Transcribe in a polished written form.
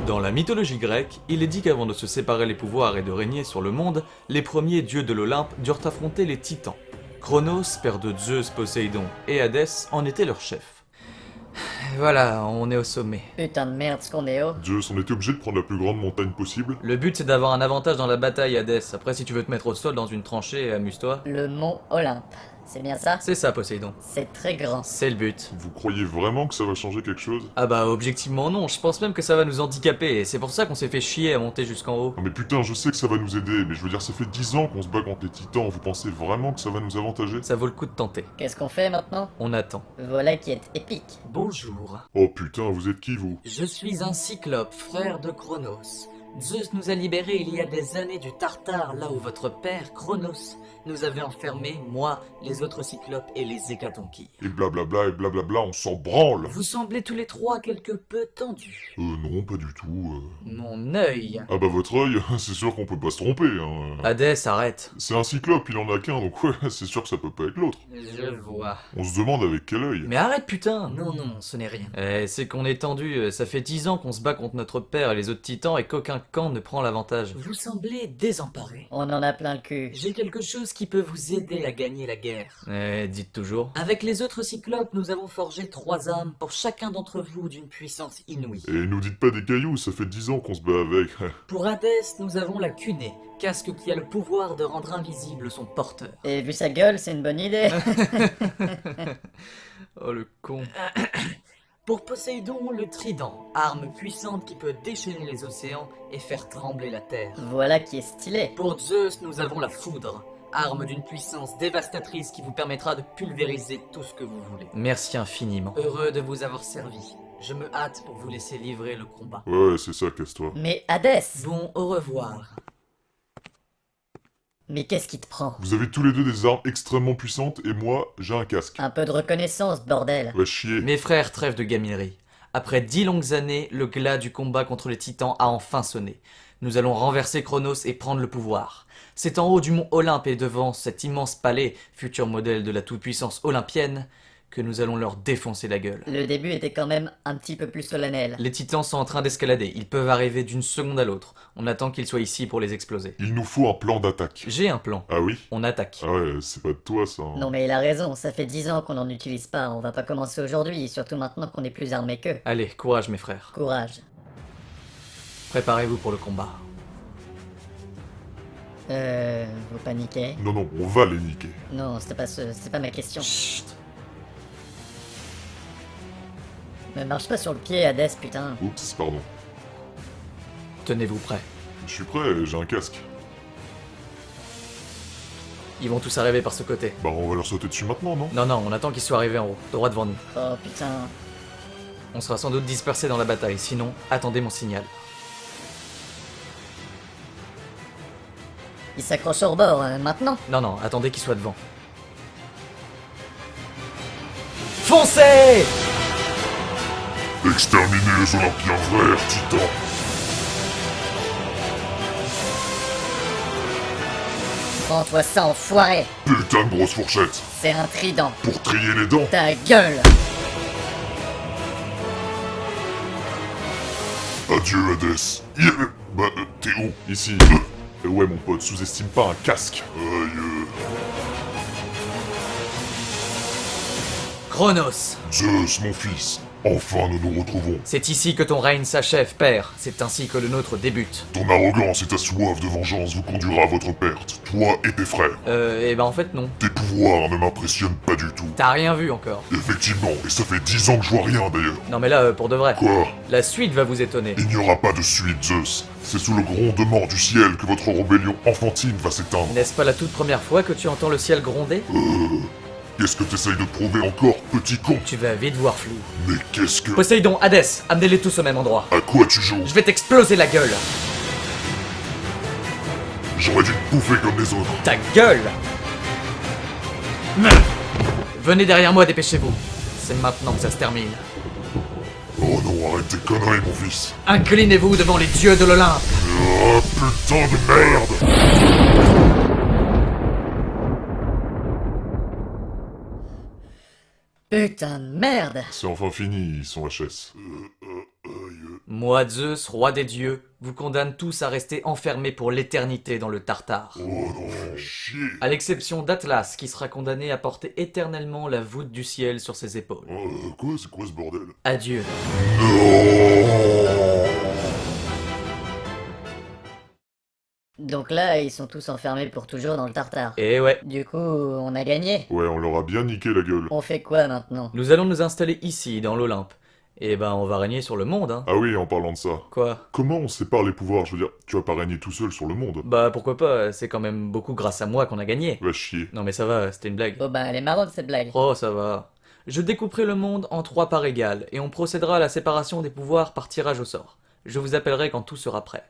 Dans la mythologie grecque, il est dit qu'avant de se séparer les pouvoirs et de régner sur le monde, les premiers dieux de l'Olympe durent affronter les titans. Cronos, père de Zeus, Poséidon et Hadès, en était leur chef. Voilà, on est au sommet. Putain de merde, ce qu'on est haut. Zeus, on était obligé de prendre la plus grande montagne possible. Le but c'est d'avoir un avantage dans la bataille, Hadès. Après, si tu veux te mettre au sol dans une tranchée, amuse-toi. Le mont Olympe. C'est bien ça? C'est ça, Poséidon. C'est très grand. C'est le but. Vous croyez vraiment que ça va changer quelque chose? Ah bah, objectivement non, je pense même que ça va nous handicaper, et c'est pour ça qu'on s'est fait chier à monter jusqu'en haut. Non mais putain, je sais que ça va nous aider, mais je veux dire, ça fait 10 ans qu'on se bat contre les titans, vous pensez vraiment que ça va nous avantager? Ça vaut le coup de tenter. Qu'est-ce qu'on fait maintenant? On attend. Voilà qui est épique. Bonjour, Oh putain, vous êtes qui vous? je suis un cyclope, frère de Cronos. Zeus nous a libérés il y a des années du Tartare, là où votre père, Cronos, nous avait enfermés, moi, les autres cyclopes et les hécatonquilles. Et blablabla, on s'en branle! Vous semblez tous les trois quelque peu tendus. Non, pas du tout. Mon œil. Ah bah votre œil, c'est sûr qu'on peut pas se tromper, hein. Hadès, arrête. C'est un cyclope, il en a qu'un, donc ouais, c'est sûr que ça peut pas être l'autre. Je vois. On se demande avec quel œil. Mais arrête, putain. Non, non, ce n'est rien. C'est qu'on est tendu, ça fait 10 ans qu'on se bat contre notre père et les autres titans et qu'aucun camp ne prend l'avantage. Vous semblez désemparé. On en a plein le cul. J'ai quelque chose qui peut vous aider à gagner la guerre. Dites toujours. Avec les autres cyclopes, nous avons forgé 3 âmes pour chacun d'entre vous d'une puissance inouïe. Et nous dites pas des cailloux, ça fait 10 ans qu'on se bat avec. Pour Hadès, nous avons la cunée, casque qui a le pouvoir de rendre invisible son porteur. Et vu sa gueule, c'est une bonne idée. Oh le con. Pour Poséidon, le trident, arme puissante qui peut déchaîner les océans et faire trembler la terre. Voilà qui est stylé. Pour Zeus, nous avons la foudre, arme d'une puissance dévastatrice qui vous permettra de pulvériser tout ce que vous voulez. Merci infiniment. Heureux de vous avoir servi. Je me hâte pour vous laisser livrer le combat. Ouais, c'est ça, casse-toi. Mais Hadès! Bon, au revoir. Mais qu'est-ce qui te prend? Vous avez tous les deux des armes extrêmement puissantes, et moi, j'ai un casque. Un peu de reconnaissance, bordel. Va chier. Mes frères, trêve de gaminerie. Après 10 longues années, le glas du combat contre les titans a enfin sonné. Nous allons renverser Cronos et prendre le pouvoir. C'est en haut du mont Olympe et devant cet immense palais, futur modèle de la toute-puissance olympienne, que nous allons leur défoncer la gueule. Le début était quand même un petit peu plus solennel. Les titans sont en train d'escalader, ils peuvent arriver d'une seconde à l'autre. On attend qu'ils soient ici pour les exploser. Il nous faut un plan d'attaque. J'ai un plan. Ah oui? On attaque. Ah ouais, c'est pas de toi ça. hein. Non mais il a raison, ça fait 10 ans qu'on n'en utilise pas, on va pas commencer aujourd'hui, surtout maintenant qu'on est plus armés qu'eux. Allez, courage mes frères. Courage. Préparez-vous pour le combat. Vous paniquez? Non, non, on va les niquer. Non, c'est pas ma question. Chut. Ne marche pas sur le pied, Hadès, putain. Oups, pardon. Tenez-vous prêts. Je suis prêt, j'ai un casque. Ils vont tous arriver par ce côté. Bah on va leur sauter dessus maintenant, non? Non, non, on attend qu'ils soient arrivés en haut, droit devant nous. Oh putain. On sera sans doute dispersés dans la bataille, sinon, attendez mon signal. Il s'accroche au rebord, maintenant? Non, non, attendez qu'ils soient devant. Foncez! Exterminer les Olympiens verts, titans. Prends-toi ça, enfoiré! Putain de grosse fourchette. C'est un trident. Pour trier les dents. Ta gueule! Adieu, Hadès. T'es où? Ici. Ouais, mon pote, sous-estime pas un casque. Aïe. Chronos! Zeus, mon fils. Enfin, nous nous retrouvons. C'est ici que ton règne s'achève, père. C'est ainsi que le nôtre débute. Ton arrogance et ta soif de vengeance vous conduira à votre perte, toi et tes frères. Eh ben en fait non. Tes pouvoirs ne m'impressionnent pas du tout. T'as rien vu encore. Effectivement, et ça fait 10 ans que je vois rien d'ailleurs. Non mais là, pour de vrai. Quoi? La suite va vous étonner. Il n'y aura pas de suite, Zeus. C'est sous le grondement du ciel que votre rébellion enfantine va s'éteindre. N'est-ce pas la toute première fois que tu entends le ciel gronder? Qu'est-ce que t'essayes de prouver encore, petit con? Tu vas vite voir flou. Mais qu'est-ce que... Poséidon, Hadès, amenez-les tous au même endroit. À quoi tu joues? Je vais t'exploser la gueule. J'aurais dû te bouffer comme les autres. Ta gueule! Venez derrière moi, dépêchez-vous. C'est maintenant que ça se termine. Oh non, arrête tes conneries, mon fils. Inclinez-vous devant les dieux de l'Olympe. Oh, putain de merde! Putain de merde! C'est enfin fini, son HS. Moi, Zeus, roi des dieux, vous condamne tous à rester enfermés pour l'éternité dans le Tartare. Oh non, chier. À l'exception d'Atlas, qui sera condamné à porter éternellement la voûte du ciel sur ses épaules. Quoi? C'est quoi ce bordel? Adieu. Donc là, ils sont tous enfermés pour toujours dans le Tartare. Et ouais, Du coup, on a gagné. Ouais, on leur a bien niqué la gueule. On fait quoi maintenant? nous allons nous installer ici, dans l'Olympe. Et ben, on va régner sur le monde, hein. Ah oui, en parlant de ça. Quoi? Comment on sépare les pouvoirs? Je veux dire, tu vas pas régner tout seul sur le monde. Bah, pourquoi pas, c'est quand même beaucoup grâce à moi qu'on a gagné. Va chier. Non mais ça va, c'était une blague. Bon bah, elle est marrante cette blague. Oh, ça va. Je découperai le monde en 3 parts égales, et on procédera à la séparation des pouvoirs par tirage au sort. Je vous appellerai quand tout sera prêt.